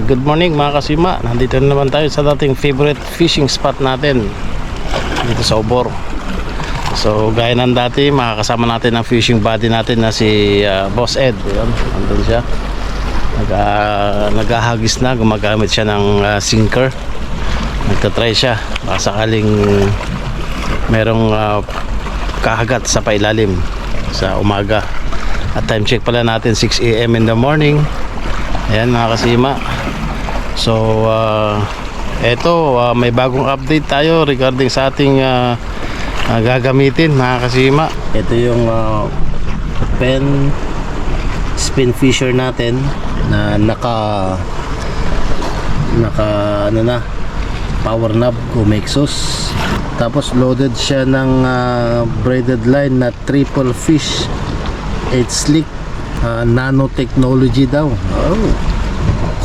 Good morning mga kasima. Nandito na naman tayo sa dating favorite fishing spot natin dito sa Obor. So gaya ng dati, makakasama natin ang fishing buddy natin na si Boss Ed. Ayan, nandun siya. Naghahagis na, gumagamit siya ng sinker. Nagtatry siya baka sakaling merong kahagat sa pailalim sa umaga. At time check pala natin 6 AM in the morning. Ayan mga kasima. So may bagong update tayo regarding sa ating gagamitin mga kasima. Ito yung pen spin fisher natin na naka ano na, power knob Gomexus. Tapos loaded siya ng braided line na triple fish 8 slick, nanotechnology daw.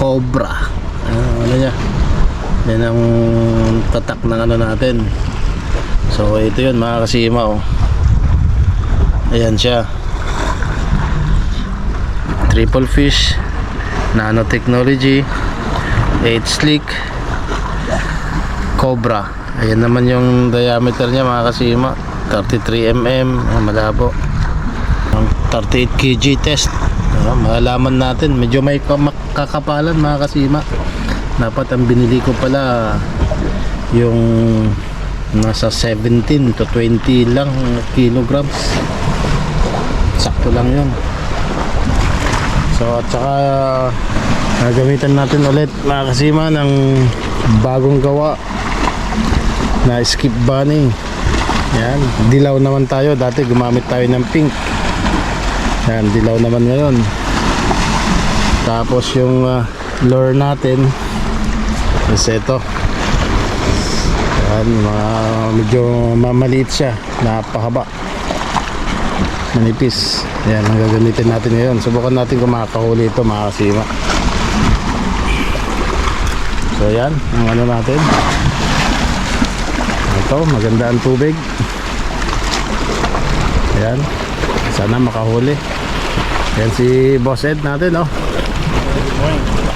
Cobra. Ano niya? Yan ang tatak ng ano natin. So ito yun mga kasima, oh. Ayan siya, triple fish, nanotechnology, 8 slick, Cobra. Ayan naman yung diameter niya mga kasima, 33 mm, malabo. Ang 38 kg test. Malalaman natin, medyo may kakapalan mga kasima. Dapat ang binili ko pala yung nasa 17 to 20 lang kilograms. Sakto lang yun. So at saka gagamitan natin ulit mga kasima ng bagong gawa na skip bunny. Yan, dilaw naman tayo. Dati gumamit tayo ng pink. Yan, dilaw naman ngayon. Tapos yung lure natin is ito. Yan, medyo mamaliit siya, napahaba, manipis. Yan ang gagamitin natin ngayon. Subukan natin kung makakahuli ito mga kasima. So yan ang ano natin. Ito, maganda ang tubig. Yan, sana makahuli. Yan si Boss Ed natin, oh.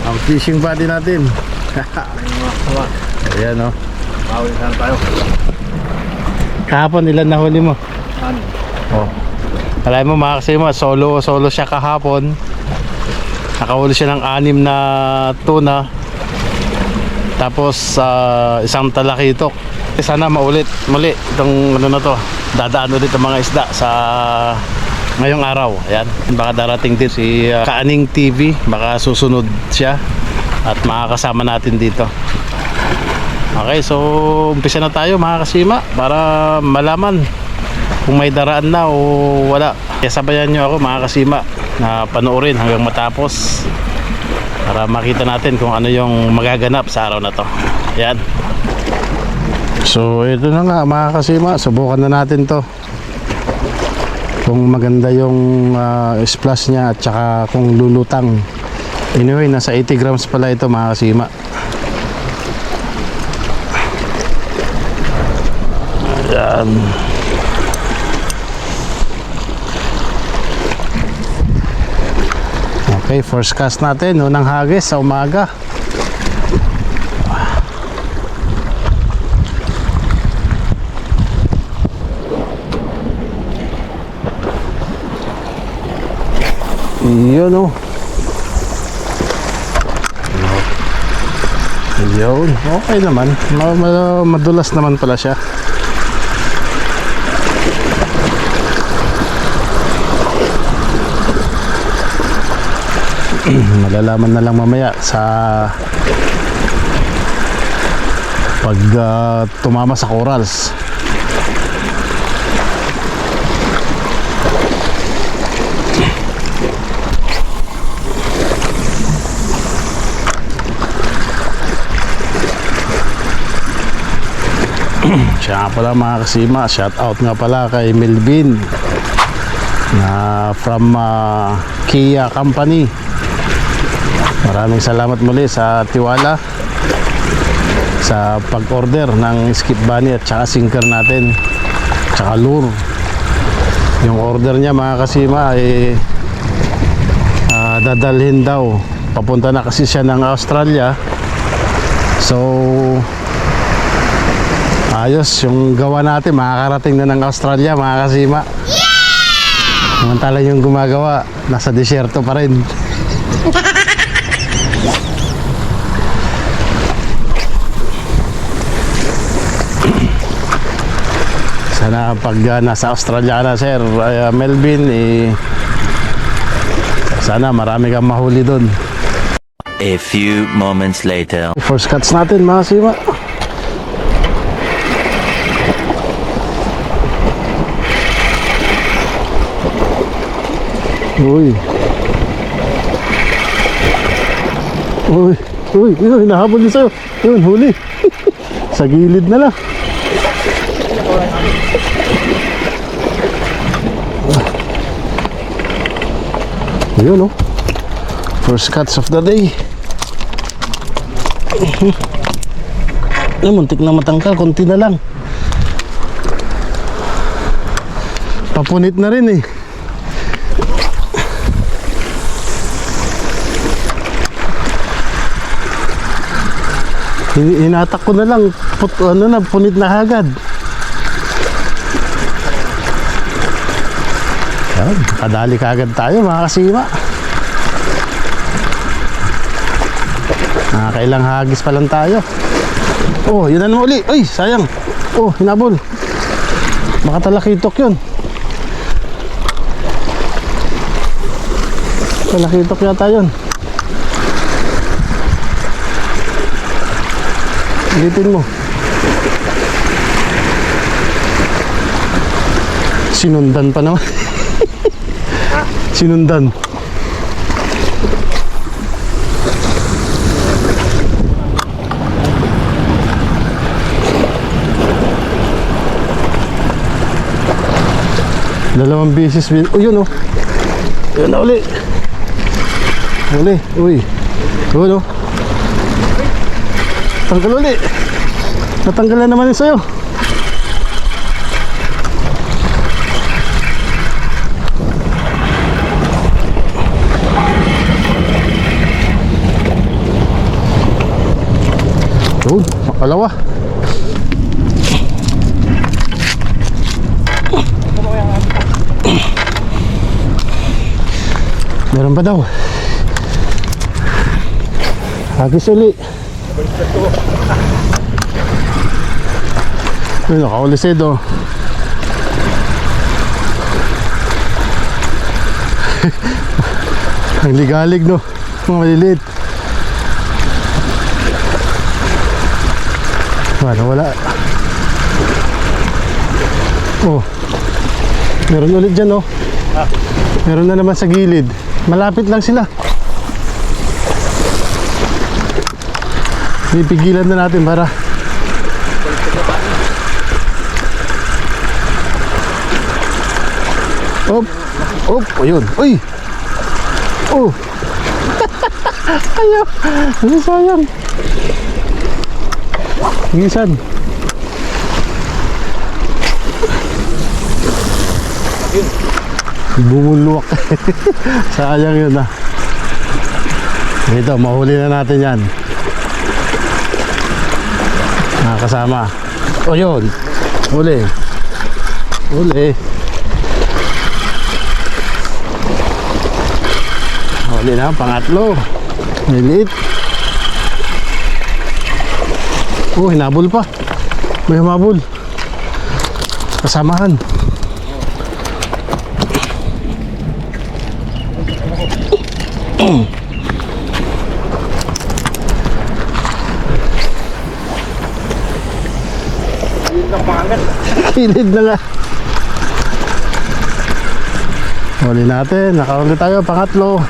Ang fishing buddy natin. Ayan, oh. Mahulihan tayo. Kahapon ilan nahuli mo? Oh. Alam mo mga kasima, solo siya kahapon. Nakahuli siya ng 6 na tuna. Tapos isang talakitok. Sana maulit muli itong ano na to. Dadaan ulit ang mga isda sa ngayong araw. Ayan, baka darating din si Kaaning TV. Baka susunod siya at makakasama natin dito. Okay, so umpisa na tayo mga kasima para malaman kung may daraan na o wala. Kaya sabayan nyo ako mga kasima na panoorin hanggang matapos para makita natin kung ano yung magaganap sa araw na to. Ayan. So ito na nga mga kasima, subukan na natin to kung maganda yung splash nya at saka kung lulutang. Anyway, nasa 80 grams pala ito mga kasima. Ayan. Okay, first cast natin, unang hagis sa umaga. Yun, oh. Yun, okay naman. Madulas naman pala siya. Malalaman na lang mamaya sa pag tumama sa corals. Siya nga pala mga kasima, shout out nga pala kay Melvin na from Kia Company. Maraming salamat muli sa tiwala sa pag-order ng skip bunny at saka sinker natin, saka lure. Yung order niya mga kasima ay dadalhin daw papunta na kasi siya ng Australia. So ayos yung gawa natin, makakarating na ng Australia mga kasima. Samantala yung gumagawa nasa disyerto pa rin. Sana pag nasa Australia na Sir Melvin, sana marami kang mahuli doon. A few moments later. First cuts natin mga kasima. Uy. Uy. Uy. Yun, hinahabol din sa'yo. Yun, huli. Sa gilid na lang. Yun, oh. First cuts of the day. Muntik na matangkal. Konti na lang. Papunit na rin eh. Inatak ko na lang, punit na agad. Yan, kadali kagad tayo mga kasima. Nakakailang hagis pa lang tayo. Oh, yun na naman uli. Ay, sayang. Oh, hinabol. Baka talakitok yun. Talakitok yata yun. Ulitin mo. Sinundan pa naman. Sinundan. Dalawang beses. Oh, yun oh. Yun na uli. Uli. Uy. Yun oh. Tanggal uli. Natanggal na naman yun sa'yo. Yun, makalawa. Meron pa daw. Hagis uli. Ay, nakaulisid oh. Ang ligalig no. Mga maliliit. Wala. Oh. Meron ulit dyan oh. Meron na naman sa gilid. Malapit lang sila. Pipigilan na natin para op, ayun, uy, oh, ayaw, ano sayang, gisan, bumulwak, sayang yun ah. Ito, mahuli na natin yan. Kasama. O yun. Uli. Uli na, pangatlo. Lilit. Oh, hinabol pa. May humabol. Kasamahan. Kilid na nga. Huli natin. Nakahuli tayo. Pangatlo.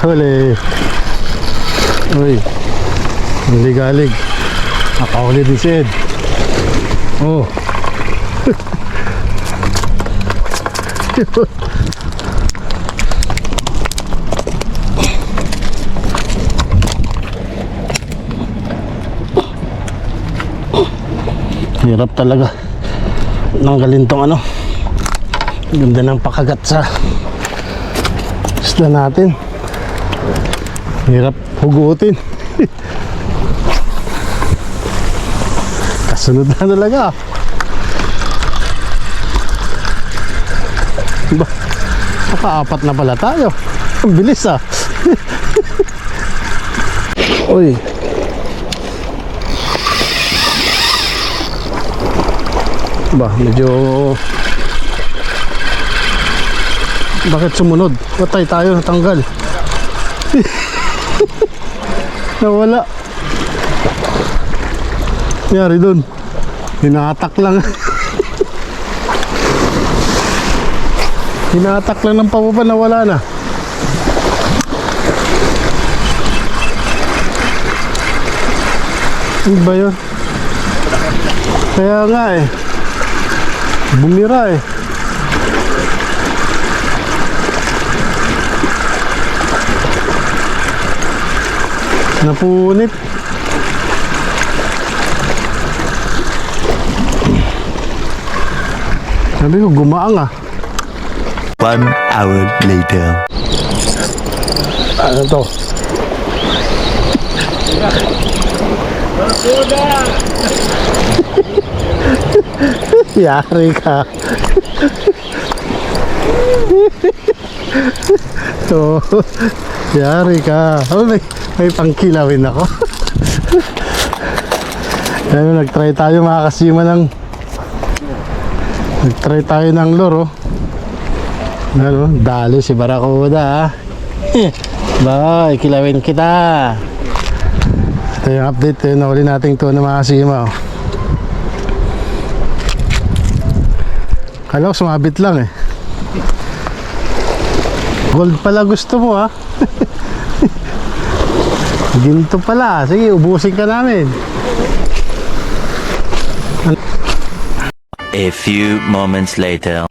Huli. Uy. Galig-galig. Nakahuli din si Ed. Oh. Hirap talaga nanggalin tong ano. Ganda ng pakagat sa isda natin. Hirap hugutin. Kasunod na talaga. Ba, nakaapat na pala tayo. Ang bilis ah. Uy. Ba, medyo bakit sumunod? Patay tayo, natanggal. Nawala. Nangyari dun. Hinatak lang. Hinatak lang ng pababa, nawala na. Ano ba yun? Kaya nga eh. Bumira eh. Napunit. Sabi ko, gumaang ah. 1 hour later. Ano to? Yari ka. So, yari ka. Oh, may pangkilawin ako. Ano, nag-try tayo mga kasima ng nag-try tayo ng lure. Ano, dali si Barracuda. Bye, kilawin kita. Ito yung update, nahuli nating to na mga kasima. Kala ko sumabit lang eh. Gold pala gusto mo ha. Ginto pala. Sige, ubusin ka namin. A few moments later.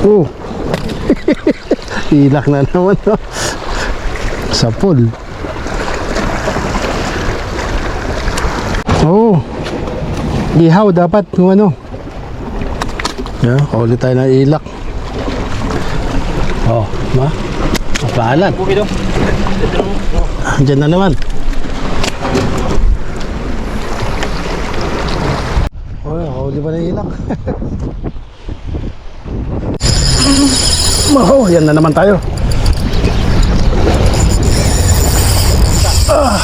Oh. Ilak na naman no. Sa pool. Oh. Ihaw dapat kung ano. Yeah, kaulit tayo ng ilak. Oh, ma? Mapaalan. Diyan na naman. Oh, kauli pa ng ilak. Oh, yan na naman tayo. Ah.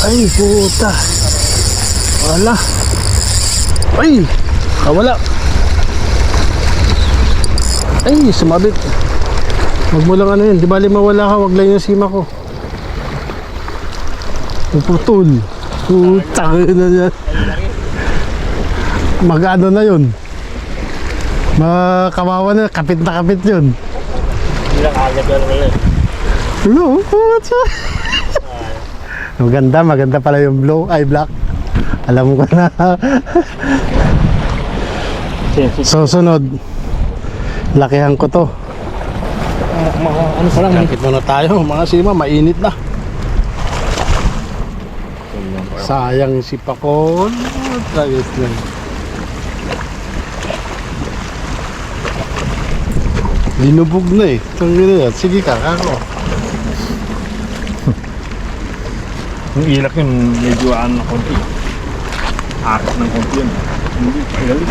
Ay, puta. Wala. Ay, wala. Ay, sumabit. Huwag mo lang ano yun. Di bali mawala ka, wag lang yung sima ko. Puputol. Putang na yan. Mag-ano na yun. Makawawa na, kapit na kapit yun. Hindi lang agad yun ngayon. Hello, what's up? Maganda, maganda pala yung blue, ay black. Alam ko na. Susunod, lakihan ko to. Ano pa lang? Kapit muna tayo, mga sima, mainit na. Sayang si Pakon. Tragis lang. Linubog na eh. Sige ka, ako. Yung ilak yun, medyo ano ng konti. Akas ng konti yun. Hindi, galing.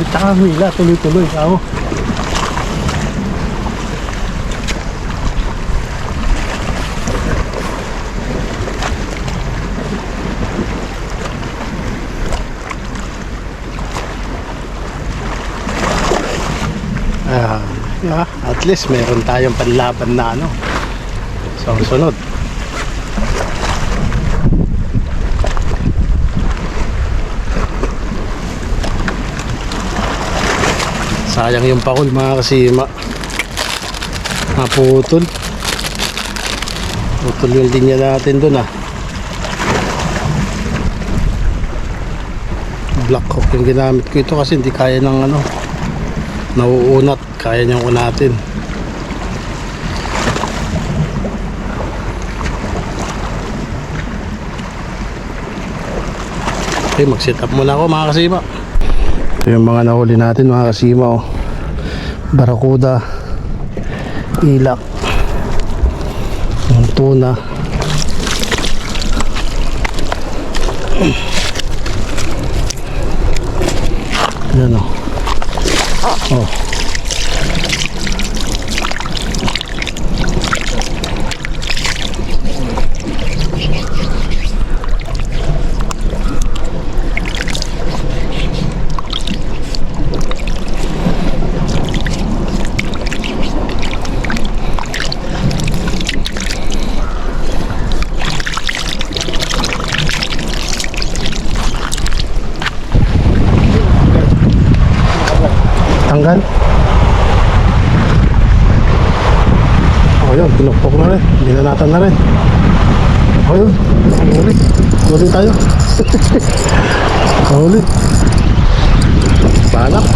Tsaka hila, tuloy-tuloy. Ako. At least meron tayong panlaban na ano. So, sunod. Sayang yung pakul mga kasima. Naputol. Putol yung linya natin dun ah. Black hook yung ginamit ko ito kasi hindi kaya ng ano. Nauunat. Kaya niyang unatin. Okay, mag-set up muna ako mga kasima. Ito yung mga nahuli natin mga kasima, oh. Barakuda, ilak, yung tuna. Yan, oh. Oh. Tanggal. Oh, yun, pinukpok na rin. Binanatan na rin. Oh, yun. Huli. Huli tayo. Huli. Balak.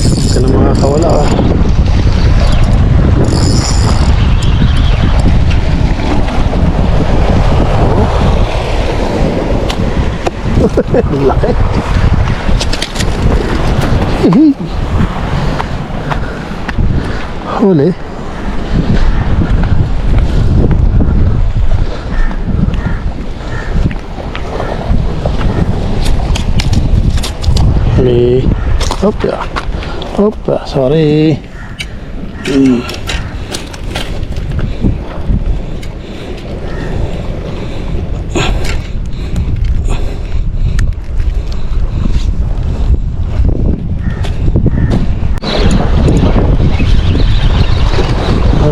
Huwag ka na mga kawala, ah. Laki. Huli. Huli. Opa. Opa, sorry.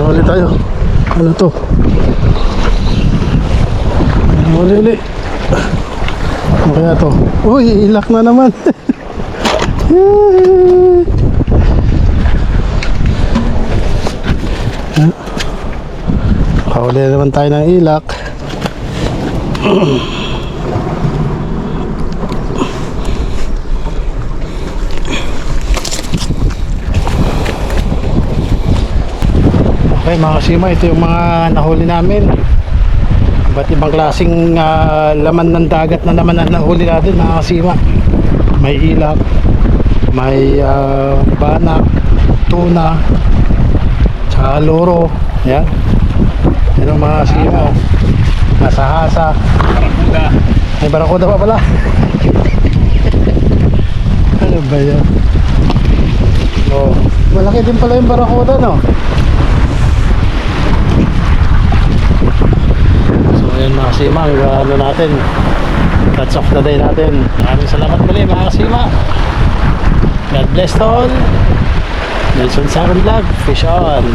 Huli tayo. Ano to? Huli. Ano kaya to? Uy, ilak na naman. Huli naman tayo ng ilak. Okay mga kasima, ito yung mga nahuli namin. Iba't ibang klaseng laman ng dagat na naman ang nahuli natin mga kasima. May ilak, may banak, tuna, tsaka loro. Yan. Yan ang mga kasima. Nasa hasa. Barakuda. May barakuda pa pala. Ano ba yan? Oh, malaki din pala yung barakuda, no? Ayan mga kasima, ano natin, that's off the day natin. Maraming salamat muli mga kasima. God bless all. Nelson Saron Vlog, fish on.